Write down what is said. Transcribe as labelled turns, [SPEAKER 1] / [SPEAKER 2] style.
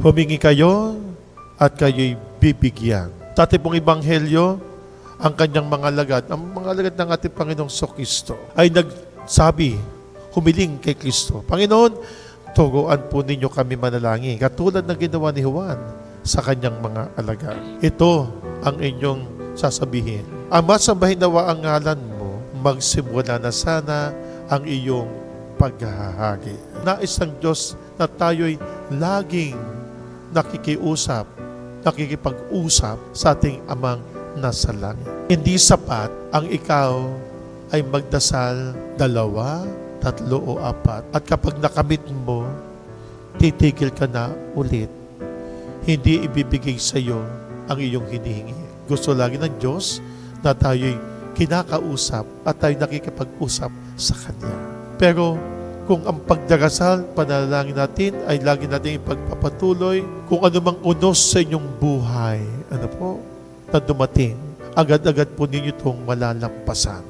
[SPEAKER 1] Humingi kayo at kayo'y bibigyan. Sa ating pong ebanghelyo, ang kanyang mga alagad, ang mga alagad ng ating Panginoong Kristo ay nagsabi, humiling kay Kristo, Panginoon, turuan po ninyo kami manalangin, katulad ng ginawa ni Juan sa kanyang mga alagad. Ito ang inyong sasabihin. Ama, sambahin nawa ang ngalan mo, magsimula na sana ang iyong paghahagi. Nais ng Diyos na tayo'y laging nakikiusap, nakikipag-usap sa ating Amang nasa langit. Hindi sapat ang ikaw ay magdasal 2, 3 o 4. At kapag nakamit mo, titigil ka na ulit. Hindi ibibigay sa iyo ang iyong hinihingi. Gusto lagi ng Diyos na tayo'y kinakausap at tayo nakikipag-usap sa Kanya. Pero kung ang pagdarasal, panalangin natin ay lagi natin ipagpapatuloy, kung anumang unos sa inyong buhay, na dumating, agad-agad po ninyo itong malalampasan.